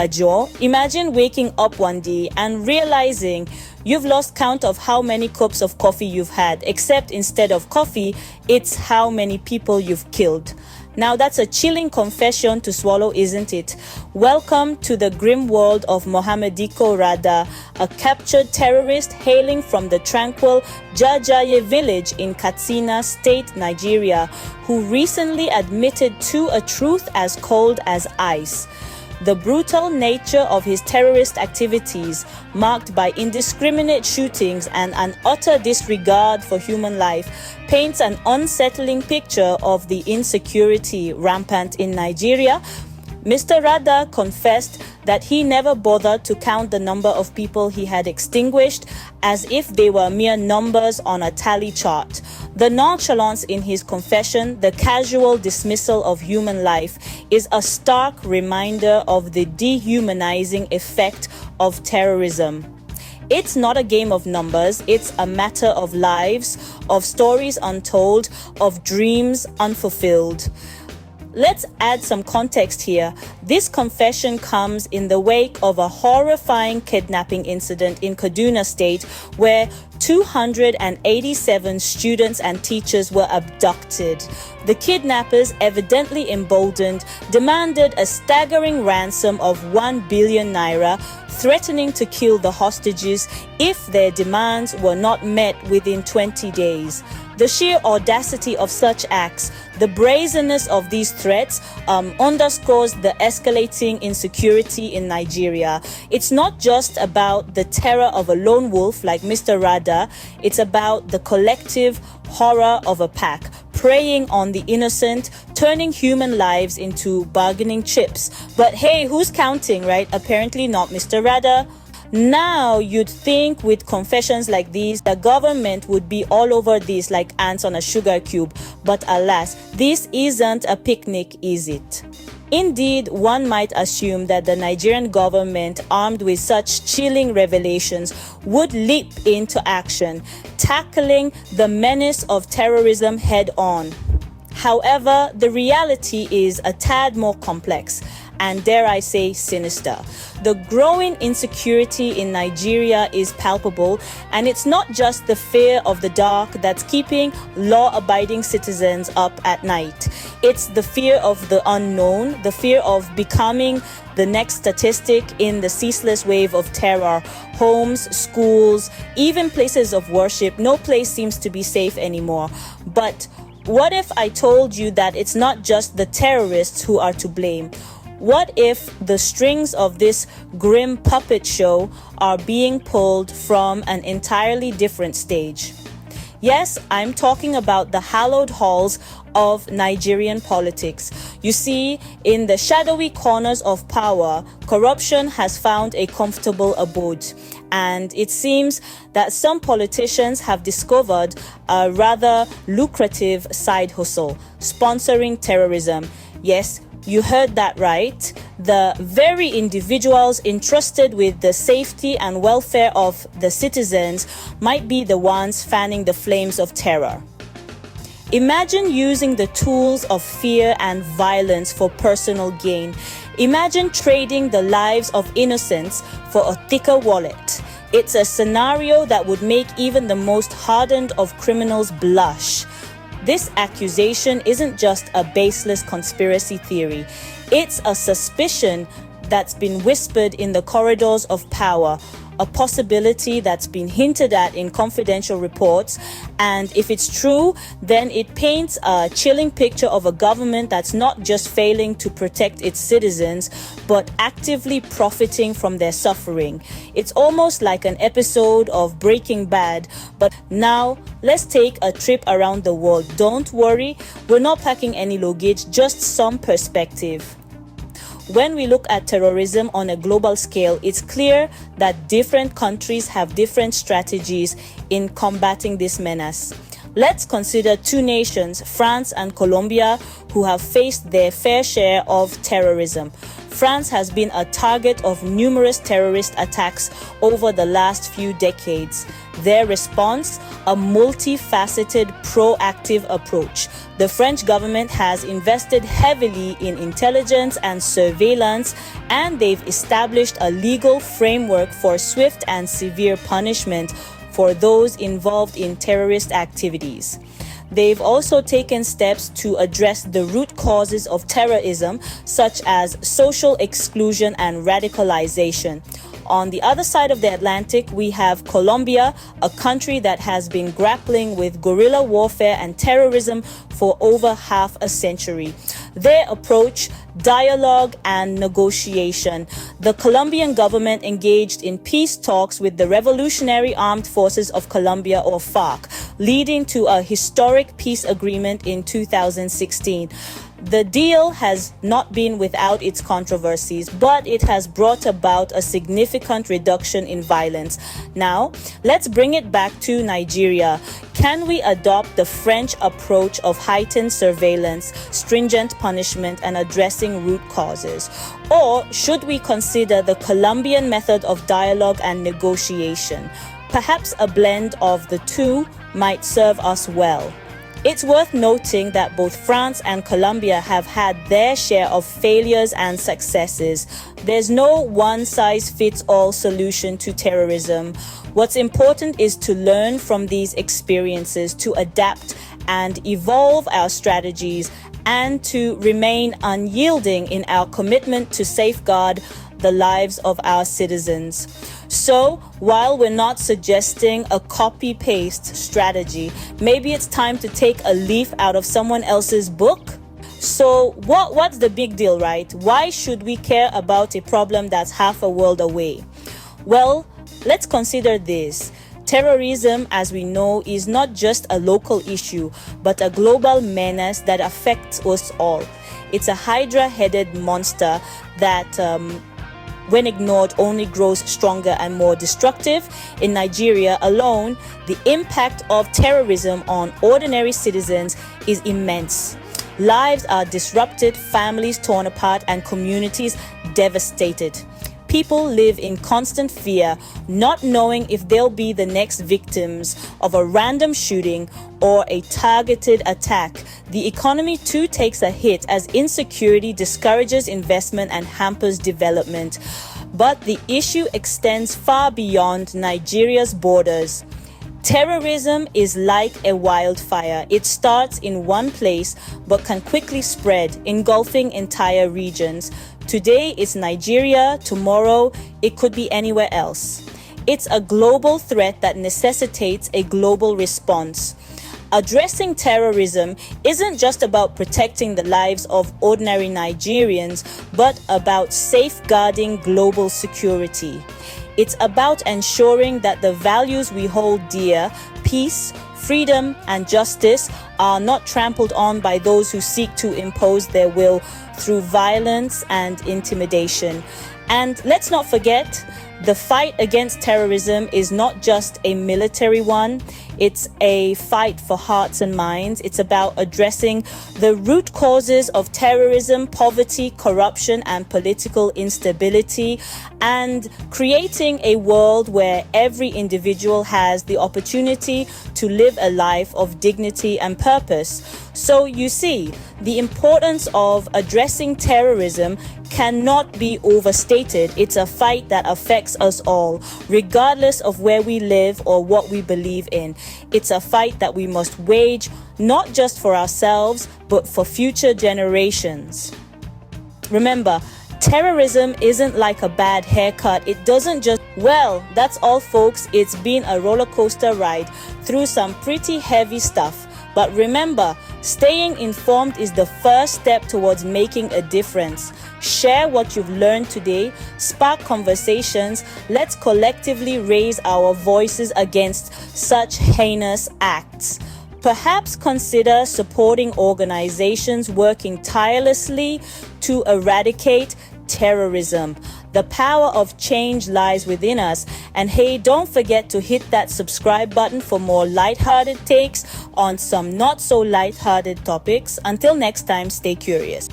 a jaw. Imagine waking up one day and realizing you've lost count of how many cups of coffee you've had, except instead of coffee, it's how many people you've killed. Now that's a chilling confession to swallow, isn't it? Welcome to the grim world of Mohamediko Rada, a captured terrorist hailing from the tranquil Jajaye village in Katsina State, Nigeria, who recently admitted to a truth as cold as ice. The brutal nature of his terrorist activities, marked by indiscriminate shootings and an utter disregard for human life, paints an unsettling picture of the insecurity rampant in Nigeria. Mr. Rada confessed that he never bothered to count the number of people he had extinguished, as if they were mere numbers on a tally chart. The nonchalance in his confession, the casual dismissal of human life, is a stark reminder of the dehumanizing effect of terrorism. It's not a game of numbers, it's a matter of lives, of stories untold, of dreams unfulfilled. Let's add some context here. This confession comes in the wake of a horrifying kidnapping incident in Kaduna State where 287 students and teachers were abducted. The kidnappers, evidently emboldened, demanded a staggering ransom of 1 billion naira, threatening to kill the hostages if their demands were not met within 20 days. The sheer audacity of such acts, the brazenness of these threats, underscores the escalating insecurity in Nigeria. It's not just about the terror of a lone wolf like Mr. Rada, it's about the collective horror of a pack, preying on the innocent, turning human lives into bargaining chips. But hey, who's counting, right? Apparently not Mr. Rada. Now, you'd think with confessions like these, the government would be all over this like ants on a sugar cube. But alas, this isn't a picnic, is it? Indeed, one might assume that the Nigerian government, armed with such chilling revelations, would leap into action, tackling the menace of terrorism head on. However, the reality is a tad more complex and, dare I say, sinister. The growing insecurity in Nigeria is palpable, and it's not just the fear of the dark that's keeping law-abiding citizens up at night. It's the fear of the unknown, the fear of becoming the next statistic in the ceaseless wave of terror. Homes, schools, even places of worship, no place seems to be safe anymore. But what if I told you that it's not just the terrorists who are to blame? What if the strings of this grim puppet show are being pulled from an entirely different stage? Yes, I'm talking about the hallowed halls of Nigerian politics. You see, in the shadowy corners of power, corruption has found a comfortable abode. And it seems that some politicians have discovered a rather lucrative side hustle, sponsoring terrorism. Yes, you heard that right. The very individuals entrusted with the safety and welfare of the citizens might be the ones fanning the flames of terror. Imagine using the tools of fear and violence for personal gain. Imagine trading the lives of innocents for a thicker wallet. It's a scenario that would make even the most hardened of criminals blush. This accusation isn't just a baseless conspiracy theory. It's a suspicion that's been whispered in the corridors of power, a possibility that's been hinted at in confidential reports. And if it's true, then it paints a chilling picture of a government that's not just failing to protect its citizens, but actively profiting from their suffering. It's almost like an episode of Breaking Bad. But now, let's take a trip around the world. Don't worry, we're not packing any luggage, just some perspective. When we look at terrorism on a global scale, it's clear that different countries have different strategies in combating this menace. Let's consider two nations, France and Colombia, who have faced their fair share of terrorism. France has been a target of numerous terrorist attacks over the last few decades. Their response, a multifaceted, proactive approach. The French government has invested heavily in intelligence and surveillance, and they've established a legal framework for swift and severe punishment for those involved in terrorist activities. They've also taken steps to address the root causes of terrorism, such as social exclusion and radicalization. On the other side of the Atlantic, we have Colombia, a country that has been grappling with guerrilla warfare and terrorism for over half a century. Their approach, dialogue and negotiation. The Colombian government engaged in peace talks with the Revolutionary Armed Forces of Colombia, or FARC, leading to a historic peace agreement in 2016. The deal has not been without its controversies, but it has brought about a significant reduction in violence. Now, let's bring it back to Nigeria. Can we adopt the French approach of heightened surveillance, stringent punishment, and addressing root causes? Or should we consider the Colombian method of dialogue and negotiation? Perhaps a blend of the two might serve us well. It's worth noting that both France and Colombia have had their share of failures and successes. There's no one-size-fits-all solution to terrorism. What's important is to learn from these experiences, to adapt and evolve our strategies, and to remain unyielding in our commitment to safeguard the lives of our citizens. So, while we're not suggesting a copy-paste strategy, maybe it's time to take a leaf out of someone else's book. So, what's the big deal, right? Why should we care about a problem that's half a world away? Well, let's consider this. Terrorism, as we know, is not just a local issue, but a global menace that affects us all. It's a hydra-headed monster that when ignored, only grows stronger and more destructive. In Nigeria alone, the impact of terrorism on ordinary citizens is immense. Lives are disrupted, families torn apart, and communities devastated. People live in constant fear, not knowing if they'll be the next victims of a random shooting or a targeted attack. The economy too takes a hit as insecurity discourages investment and hampers development. But the issue extends far beyond Nigeria's borders. Terrorism is like a wildfire. It starts in one place but can quickly spread, engulfing entire regions. Today it's Nigeria, tomorrow it could be anywhere else. It's a global threat that necessitates a global response. Addressing terrorism isn't just about protecting the lives of ordinary Nigerians, but about safeguarding global security. It's about ensuring that the values we hold dear, peace, freedom, and justice, are not trampled on by those who seek to impose their will through violence and intimidation. And let's not forget, the fight against terrorism is not just a military one. It's a fight for hearts and minds. It's about addressing the root causes of terrorism, poverty, corruption, and political instability, and creating a world where every individual has the opportunity to live a life of dignity and purpose. So you see, the importance of addressing terrorism cannot be overstated. It's a fight that affects us all, regardless of where we live or what we believe in. It's a fight that we must wage, not just for ourselves, but for future generations. Remember, terrorism isn't like a bad haircut. It doesn't just... Well, that's all, folks. It's been a roller coaster ride through some pretty heavy stuff. But remember, staying informed is the first step towards making a difference. Share what you've learned today, spark conversations. Let's collectively raise our voices against such heinous acts. Perhaps consider supporting organizations working tirelessly to eradicate terrorism. The power of change lies within us. And hey, don't forget to hit that subscribe button for more lighthearted takes on some not so lighthearted topics. Until next time, stay curious.